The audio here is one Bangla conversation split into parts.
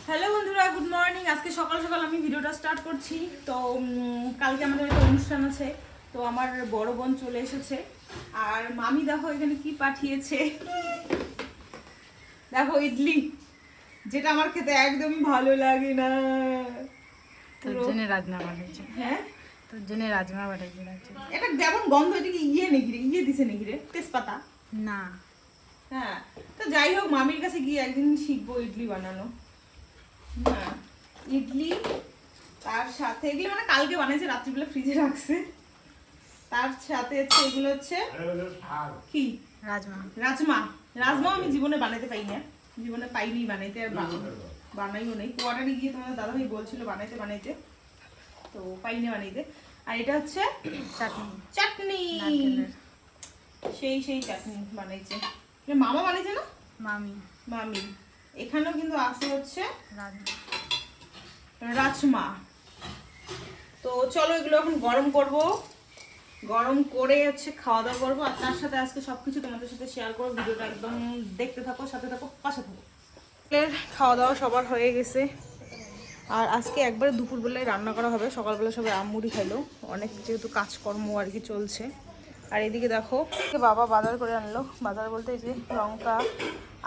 হ্যালো বন্ধুরা, গুড মর্নিং। আজকে সকাল সকাল আমি ভিডিওটা স্টার্ট করছি। তো কালকে আমাদের একটা অনুষ্ঠান আছে, তো আমার বড় বোন চলে এসেছে। আর মামি দেখো এখানে কি পাঠিয়েছে, দেখো ইডলি, যেটা আমার খেতে একদমই ভালো লাগে না। তোর জন্য রাজমা বানাইছে। হ্যাঁ, তোর জন্য রাজমা বানাইছে। এটা যেমন গন্ধ, এটা কি ইয়ে দিছে নাকি রে, তেজপাতা? না, হ্যাঁ। তো যাই হোক, মামির কাছে গিয়ে একদিন শিখবো ইডলি বানানো। হ্যাঁ, ইডলি, তার সাথে এগুলো মানে কালকে বানিয়েছে, রাত্রিবেলা ফ্রিজে রাখছে। তার সাথে হচ্ছে এগুলো হচ্ছে কি, রাজমা। রাজমা। রাজমা আমি জীবনে বানাইতে পাই না, জীবনে পাইনি বানাইতে, আর বানাইও নেই। কোয়ার্টারে গিয়ে তোমাদের দাদাভাই বলছিল বানাইতে বানাইতে, তো পাইনি বানাইতে। আর এটা হচ্ছে চাটনি। চাটনি, নারকেলের। সেই চাটনি বানাইছে। এটা মামা বানাইছে না? মামি। মামি। এখানেও কিন্তু আছে হচ্ছে রাজমা। রাজমা। তো চলো এগুলো এখন গরম করব, গরম করে হচ্ছে খাওয়া দাওয়া করবো। আর তার সাথে আজকে সবকিছু তোমাদের সাথে শেয়ার করবো। ভিডিওটা একদম দেখতে থাকো, সাথে থাকো, পাশে থাকো। খাওয়া দাওয়া সবার হয়ে গেছে। আর আজকে একবারে দুপুরবেলায় রান্না করা হবে। সকালবেলা সবাই আমমুড়ি খাইলো, অনেক যেহেতু কাজকর্ম আর কি চলছে। আর এদিকে দেখো বাবা বাজার করে আনলো। বাজার বলতে এই যে লঙ্কা,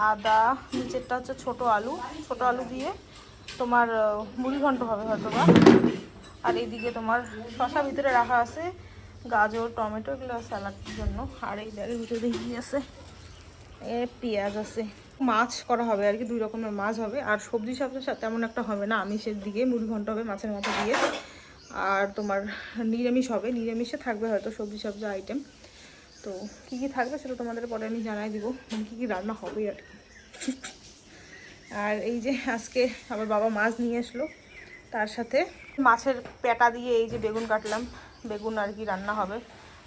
আদা, নিচেরটা হচ্ছে ছোট আলু দিয়ে তোমার মুড়ি ঘন্ট হবে হয়তো বা। আর এইদিকে তোমার শশা ভিতরে রাখা আছে, গাজর, টমেটো, এগুলো স্যালাডের জন্য। আর এই ব্যাগের ভিতরে দেখি আছে পেঁয়াজ আছে। মাছ করা হবে আর কি, 2 রকমের মাছ হবে। আর সবজি সবজি তেমন একটা হবে না, আমিষের দিকে মুড়ি ঘন্ট হবে মাছের মাথা দিয়ে। আর তোমার নিরামিষ হবে, নিরামিষে থাকবে হয়তো সবজি আইটেম। তো কী কী থাকবে সেটা তোমাদের পরে আমি জানাই দিব, কী কী রান্না হবে আর কি। আর এই যে আজকে আবার বাবা মাছ নিয়ে আসলো, তার সাথে মাছের পেটা দিয়ে এই যে বেগুন কাটলাম, বেগুন আর কি রান্না হবে,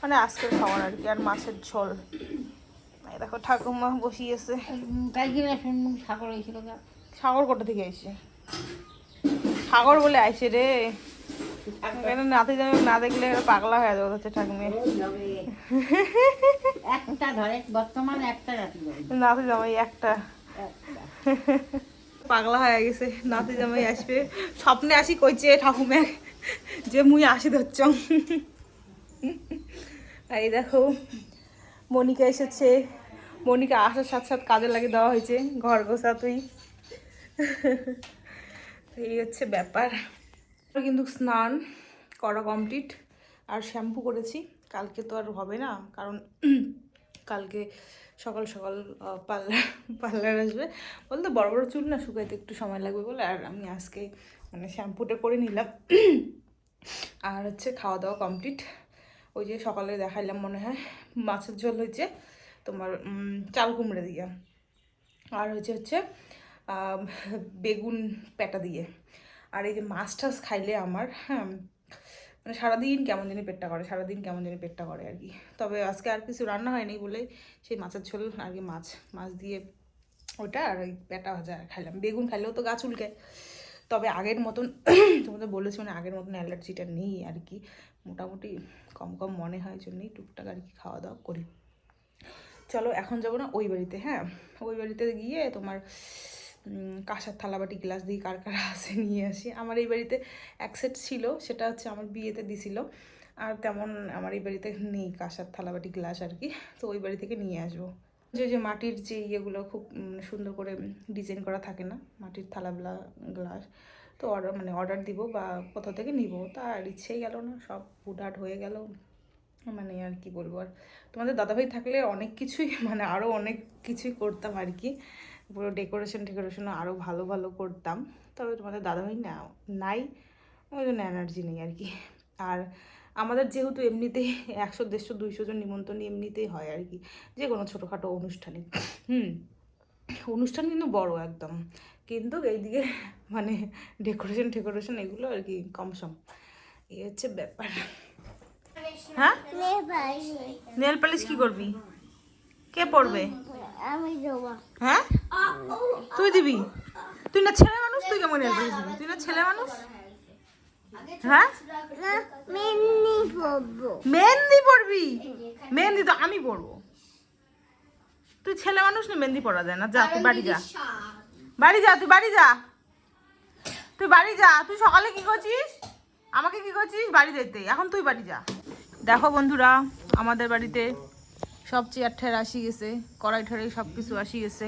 মানে আজকের খাওয়ার আর কি। আর মাছের ঝোল। এই দেখো ঠাকুমা বসিয়েছে। সাগর কোথা থেকে আইসে? সাগর বলে আইসে রে, নাতি জামাই না দেখলে পাগলা হয়ে যাবে হচ্ছে ঠাকুমে। নাতি জামাই একটা পাগলা হয়ে গেছে। নাতি জামাই আসবে, স্বপ্নে আসি কইছে ঠাকুমে যে মুই আসি ধরছ। এই দেখো মনিকা এসেছে। মনিকা আসার সাথে সাথে কাজে লাগিয়ে দেওয়া হয়েছে, ঘর গোছা তুই। এই হচ্ছে ব্যাপার। কিন্তু স্নান করা কমপ্লিট, আর শ্যাম্পু করেছি। কালকে তো আর হবে না, কারণ কালকে সকাল সকাল পার্লার আসবে বলতে, বড় বড় চুল না শুকাইতে একটু সময় লাগবে বলে। আর আমি আজকে মানে শ্যাম্পুটা করে নিলাম। আর হচ্ছে খাওয়া দাওয়া কমপ্লিট। ওই যে সকালে দেখাইলাম মনে হয়, মাছের ঝোল হয়েছে তোমার চাল কুমড়ে দিয়ে, আর হচ্ছে বেগুন পেটা দিয়ে। আর এই যে মাছ টাছ খাইলে আমার মানে সারাদিন কেমন জানি পেটটা করে আর কি। তবে আজকে আর কিছু রান্না হয়নি বলে সেই মাছের ঝোল আর কি, মাছ দিয়ে ওটা, আর ওই পেটা ভাজা খাইলাম। বেগুন খাইলেও তো গা চুলকায়। তবে আগের মতন তোমাদের বলেছি, মানে আগের মতন অ্যালার্জিটা নেই আর কি, মোটামুটি কম কম মনে হয়, জন্যই টুকটাক আর কি খাওয়া দাওয়া করি। চলো এখন যাবো না ওই বাড়িতে। হ্যাঁ, ওই বাড়িতে গিয়ে তোমার কাঁসার থালাবাটি গ্লাস দিয়ে কার আছে নিয়ে আসি। আমার এই বাড়িতে এক সেট ছিল, সেটা হচ্ছে আমার বিয়েতে দিছিল। আর তেমন আমার এই বাড়িতে নেই কাঁসার থালাবাটি গ্লাস আর কি, তো ওই বাড়ি থেকে নিয়ে আসবো। যে মাটির যে ইয়েগুলো খুব সুন্দর করে ডিজাইন করা থাকে না, মাটির থালাবেলা গ্লাস, তো অর্ডার দিব বা কোথাও থেকে নিব, তার ইচ্ছেই গেল না, সব হুটহাট হয়ে গেল। মানে আর কি বলবো। আর তোমাদের দাদাভাই থাকলে অনেক কিছুই মানে আরও অনেক কিছুই করতাম আর কি, পুরো ডেকোরেশনও আরও ভালো ভালো করতাম। তবে তোমাদের দাদাভাই নাই, ওই জন্য এনার্জি নেই আর কি। আর আমাদের যেহেতু এমনিতেই 100, 150, 200 জন নিমন্ত্রণ এমনিতেই হয় আর কি, যে কোনো ছোটোখাটো অনুষ্ঠানে। অনুষ্ঠান কিন্তু বড় একদম, কিন্তু এইদিকে মানে ডেকোরেশন এগুলো আর কি কমসম, এই হচ্ছে ব্যাপার। হ্যাঁ, নেল পালিশ কি করবি? কে পড়বে? আমি দেব। হ্যাঁ, তুই দিবি? তুই না ছেলে মানুষ, তুই কেমন নেল পালিশ দিবি? তুই না ছেলে মানুষ। হ্যাঁ, মেহেন্দি পরবো। মেহেন্দি পড়বি? মেহেন্দি তো আমি পড়বো, তুই ছেলে মানুষ না, মেহেন্দি পড়া যায় না। যা তুই বাড়ি যা, তুই বাড়ি যা। তুই বাড়ি যা, তুই সকালে কি করছিস, আমাকে কি করছিস বাড়ি যেতে, এখন তুই বাড়ি যা। দেখো বন্ধুরা, আমাদের বাড়িতে সব চেয়ার ঠেয়ার আসি গেছে, কড়াই ঠড়াই সব কিছু আসি গেছে।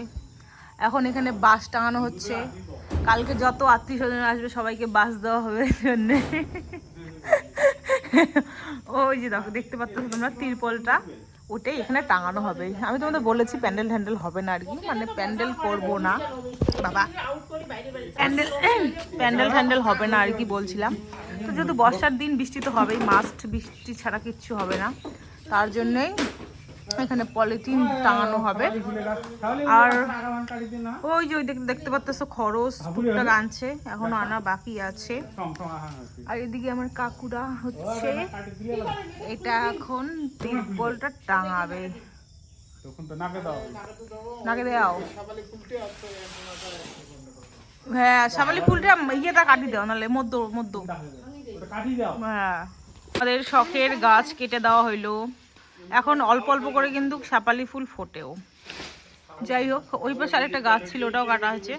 এখন এখানে বাঁশ টাঙানো হচ্ছে, কালকে যত আত্মীয় স্বজন আসবে সবাইকে বাঁশ দেওয়া হবে জন্যে। ওই যে দেখো, দেখতে পাচ্ছ তোমরা তিরপলটা, ওটাই এখানে টাঙানো হবে। আমি তোমাদের বলেছি প্যান্ডেল হ্যান্ডেল হবে না আর কি, মানে প্যান্ডেল করবো না বাবা, প্যান্ডেল হ্যান্ডেল হবে না আর কি বলছিলাম। তো যেহেতু বর্ষার দিন, বৃষ্টি তো হবেই মাস্ট, বৃষ্টি ছাড়া কিচ্ছু হবে না, তার জন্যেই এখানে পলিথিন টাঙানো হবে। আর ওই যে ওই দেখতে পাচ্ছ খরচ টুকটাক আনছে, এখনো আনা বাকি আছে। আর এদিকে আমার কাকুরা হচ্ছে এটা এখন তিরপলটা টাঙাবে। নাকে দাও, হ্যাঁ শাবালি ফুলটা ইয়েটা কাটি দাও, নাহলে মধ্য মধ্য। হ্যাঁ, আমাদের শখের গাছ কেটে দেওয়া হইলো, এখন অল্প অল্প করে কিন্তু শাপালি ফুল ফোটেও। যাই হোক, ওই পাশে আরেকটা গাছ ছিল, ওটাও কাটা হয়েছে,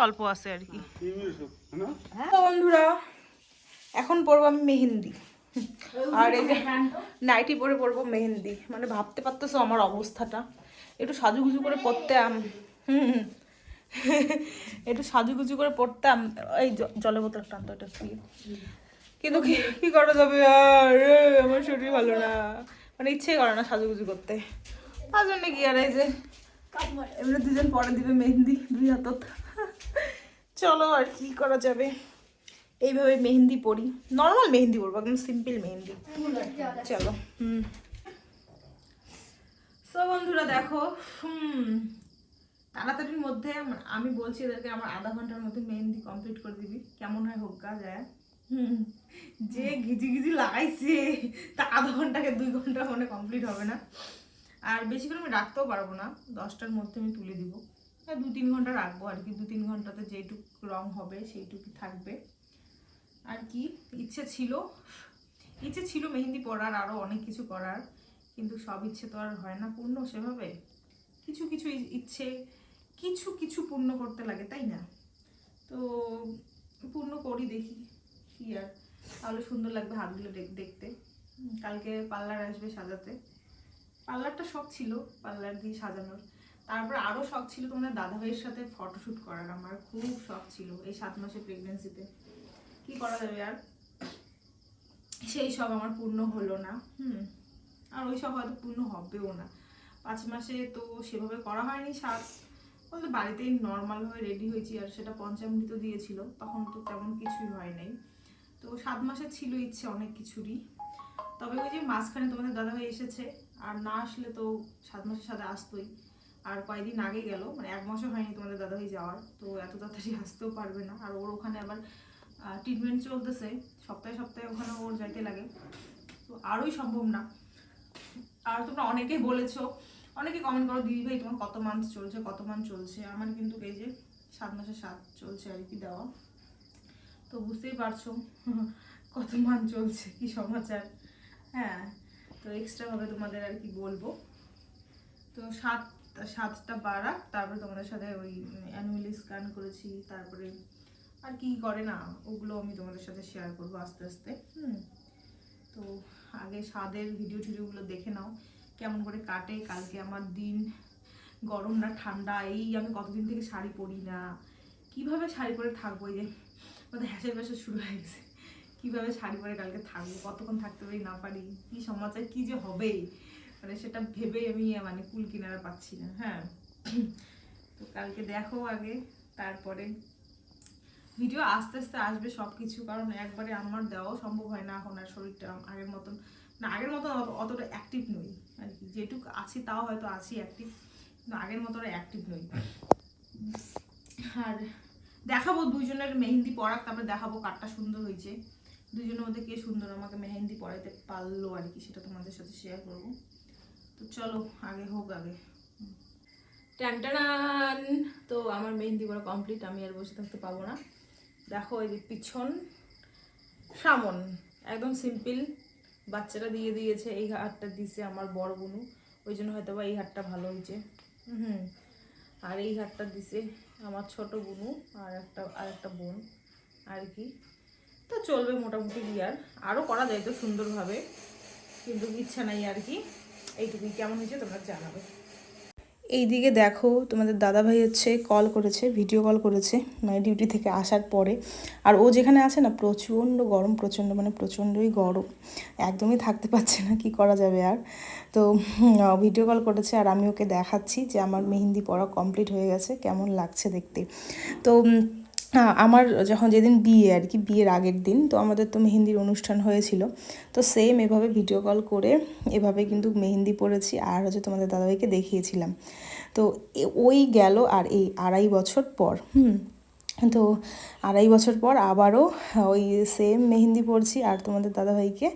অল্প আছে আর কি। তো বন্ধুরা, এখন পরবো আমি মেহেন্দি, আর এই যে নাইটি পরে পরবো মেহেন্দি। মানে ভাবতে পারতেছো আমার অবস্থাটা, একটু সাজুগুজু করে পরতাম, একটু সাজুগুজু করে পড়তাম। এই জলের বোতল টানতো, এটা কিন্তু কি করা যাবে আর, আমার শরীর ভালো না, মানে ইচ্ছে করে না সাজুগুজু করতে, তার জন্য কি আর এই যে এমনি দুজন পরে দিবে মেহেন্দি দুই হাতত। চলো আর কি করা যাবে, এইভাবে মেহেন্দি পরি, নর্মাল মেহেন্দি পরবো, একদম সিম্পল মেহেন্দি। চলো। সো বন্ধুরা দেখো, তাড়াতাড়ির মধ্যে আমি বলছি এদেরকে আমার আধা ঘন্টার মধ্যে মেহেন্দি কমপ্লিট করে দিবি, কেমন হয় হোক গা যায়। যে ঘিজি ঘিজি লাগাইছে তা আধা ঘন্টাকে 2 ঘন্টা মানে কমপ্লিট হবে না, আর বেশি করে আমি রাখতেও পারবো না, 10টার মধ্যে আমি তুলে দিব। 2-3 ঘন্টা রাখবো আর কি, 2-3 ঘন্টাতে যেইটুক রং হবে সেইটুকুই থাকবে। আর কি ইচ্ছে ছিল মেহেন্দি পরার, আরও অনেক কিছু করার, কিন্তু সব ইচ্ছে তো আর হয় না পূর্ণ সেভাবে। কিছু কিছু ইচ্ছে কিছু পূর্ণ করতে লাগে, তাই না? তো পূর্ণ করি, দেখি কি আর, তাহলে সুন্দর লাগবে হাতগুলো দেখতে। কালকে পার্লার আসবে সাজাতে, পার্লারটা শখ ছিল পার্লার দিয়ে সাজানোর, তারপর আরও শখ ছিল তোমাদের দাদাভাইয়ের সাথে ফটোশ্যুট করার, আমার খুব শখ ছিল এই 7 মাসের প্রেগনেন্সিতে। কি করা যাবে আর, সেই সব আমার পূর্ণ হলো না। আর ওই সব হয়তো পূর্ণ হবেও না। 5 মাসে তো সেভাবে করা হয়নি, বলতে বাড়িতেই নর্মালভাবে রেডি হয়েছি, আর সেটা পঞ্চামৃত দিয়েছিল, তখন তো তেমন কিছুই হয় নাই। তো 7 মাসে ছিল ইচ্ছে অনেক কিছুরই, তবে ওই যে মাঝখানে তোমাদের দাদাভাই এসেছে, আর না আসলে তো 7 মাসের সাথে আসতোই। আর কয়েকদিন আগে গেল, মানে 1 মাসও হয়নি তোমাদের দাদাভাই যাওয়ার, তো এত তাড়াতাড়ি আসতেও পারবে না। আর ওর ওখানে আবার ট্রিটমেন্ট চলতেছে, সপ্তাহে সপ্তাহে ওখানে ওর যাইতে লাগে, তো আরোই সম্ভব না। আর তোমরা অনেকেই বলেছো, অনেকে কমেন্ট করো, দিদি ভাই তোমার কত মান্থ চলছে, আমার কিন্তু এই যে 7 মাসে 7 চলছে আর কি দেওয়া, তো বুঝতেই পারছো কত মান্থ চলছে, কি সমাচার। হ্যাঁ, তো এক্সট্রাভাবে তোমাদের আর কি বলবো। তো 7টা বারাক, তারপরে তোমাদের সাথে ওই অ্যানুয়ালি স্ক্যান করেছি, তারপরে আর কি করে না ওগুলো আমি তোমাদের সাথে শেয়ার করবো আস্তে আস্তে। তো আগে স্বাদের ভিডিওগুলো দেখে নাও কেমন করে কাটে কালকে আমার দিন, গরম না ঠান্ডা, এই আমি কতদিন থেকে শাড়ি পরি না, কিভাবে শাড়ি পরে থাকবো, এই যে ওদের হ্যাসের ব্যাসের শুরু হয়ে গেছে, কীভাবে শাড়ি পরে কালকে থাকবো, কতক্ষণ থাকতে পারি না পারি, কী সমাচার কী যে হবে, মানে সেটা ভেবেই আমি মানে কুল কিনারা পাচ্ছি না। হ্যাঁ, তো কালকে দেখো আগে, তারপরে ভিডিও আস্তে আস্তে আসবে সব কিছু, কারণ একবারে আমার দেওয়াও সম্ভব হয় না এখন, আর শরীরটা আগের মতন অতটা অ্যাক্টিভ নই আর কি, যেটুকু আছি তাও হয়তো আছি অ্যাক্টিভ, কিন্তু আগের মতো অ্যাক্টিভ নই। আর দেখাবো দুইজনের মেহেন্দি পরাক, তারপরে দেখাবো কারটা সুন্দর হয়েছে, দুইজনের মধ্যে কে সুন্দর আমাকে মেহেন্দি পরাইতে পারলো আর কি, সেটা তোমাদের সাথে শেয়ার করবো। তো চলো আগে হোক আগে। টান, তো আমার মেহেন্দি পরা কমপ্লিট, আমি আর বসে থাকতে পাবো না। দেখো এই যে পিছন সামন একদম সিম্পল, বাচ্চারা দিয়ে দিয়েছে, এই হারটা দিছে আমার বড় বোনু, ওই জন্য হয়তো বা এই হারটা ভালো হয়েছে। আর এই হারটা দিছে আমার ছোট বোনু আর একটা বোন, আর কি। তো চলবে মোটামুটি বিয়ার, আরও করা যায় তো সুন্দরভাবে, কিন্তু ইচ্ছা নাই আর কি। এইটুকুই, কেমন হয়েছে তোমরা জানাবে। এইদিকে দেখো তোমাদের দাদাভাই হচ্ছে কল করেছে, ভিডিও কল করেছে, মানে ডিউটি থেকে আসার পরে। আর ও যেখানে আছে না প্রচণ্ড গরম, প্রচণ্ড মানে প্রচণ্ডই গরম, একদমই থাকতে পারছে না, কি করা যাবে আর। তো ভিডিও কল করেছে আর আমি ওকে দেখাচ্ছি যে আমার মেহেন্দি পরা কমপ্লিট হয়ে গেছে, কেমন লাগছে দেখতে। তো আমার যখন যেদিন বিয়ে আর কি, বিয়ের আগের দিন তো আমাদের তো মেহেন্দির অনুষ্ঠান হয়েছিল, তো সেম এভাবে ভিডিও কল করে এভাবে কিন্তু মেহেন্দি পরেছি আর হচ্ছে তোমাদের দাদাভাইকে দেখিয়েছিলাম। তো ওই গেল আর এই 2.5 বছর পর, তো 2.5 বছর পর আবারও ওই সেম মেহেন্দি পরছি আর তোমাদের দাদাভাইকে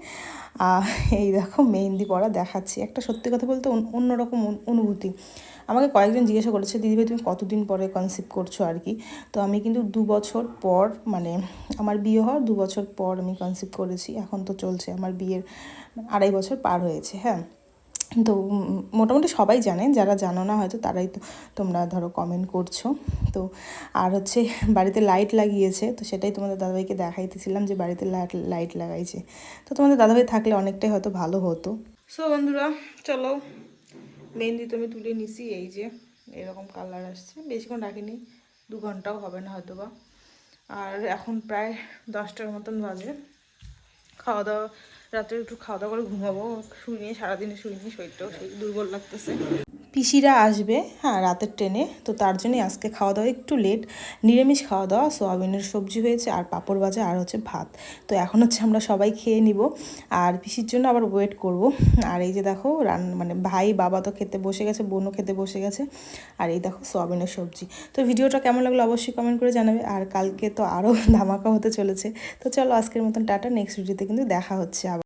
এই দেখো মেহেন্দি পরা দেখাচ্ছি। একটা সত্যি কথা বলতে অন্যরকম অনুভূতি। আমাকে কয়েকজন জিজ্ঞাসা করেছে দিদিভাই তুমি কতদিন পরে কনসিভ করছো আর কি। তো আমি কিন্তু 2 বছর পর, মানে আমার বিয়ে হওয়ার 2 বছর পর আমি কনসিভ করেছি। এখন তো চলছে আমার বিয়ের 2.5 বছর পার হয়েছে। হ্যাঁ, তো মোটামুটি সবাই জানে, যারা জানো না হয়তো তারাই তো তোমরা ধরো কমেন্ট করছো। তো আর হচ্ছে বাড়িতে লাইট লাগিয়েছে, তো সেটাই তোমাদের দাদাভাইকে দেখাইতেছিলাম যে বাড়িতে লাইট লাগাইছে। তো তোমাদের দাদাভাই থাকলে অনেকটাই হয়তো ভালো হতো। সো বন্ধুরা চলো, মেহেন্দি তো আমি তুলে নিছি, এই যে এরকম কালার আসছে, বেশিক্ষণ রাখিনি, 2 ঘন্টাও হবে না হয়তো বা। আর এখন প্রায় 10টার মতন বাজে। খাওয়া দাওয়া, রাত্রে একটু খাওয়া দাওয়া করে ঘুমাবো, শুইনি, সারাদিনে শুইনি, শরীরটাও সেই দুর্বল লাগতেছে। পিসিরা আসবে হ্যাঁ রাতের ট্রেনে, তো তার জন্যই আজকে খাওয়া দাওয়া একটু লেট, নিরামিষ খাওয়া দাওয়া, সোয়াবিনের সবজি হয়েছে আর পাঁপড় ভাজা আর হচ্ছে ভাত। তো এখন হচ্ছে আমরা সবাই খেয়ে নিব আর পিসির জন্য আবার ওয়েট করব। আর এই যে দেখো মানে ভাই বাবা তো খেতে বসে গেছে, বোনও খেতে বসে গেছে, আর এই দেখো সোয়াবিনের সবজি। তো ভিডিওটা কেমন লাগলো অবশ্যই কমেন্ট করে জানাবে, আর কালকে তো আরও ধামাকা হতে চলেছে। তো চলো আজকের মতন টাটা, নেক্সট ভিডিওতে কিন্তু দেখা হচ্ছে আবার।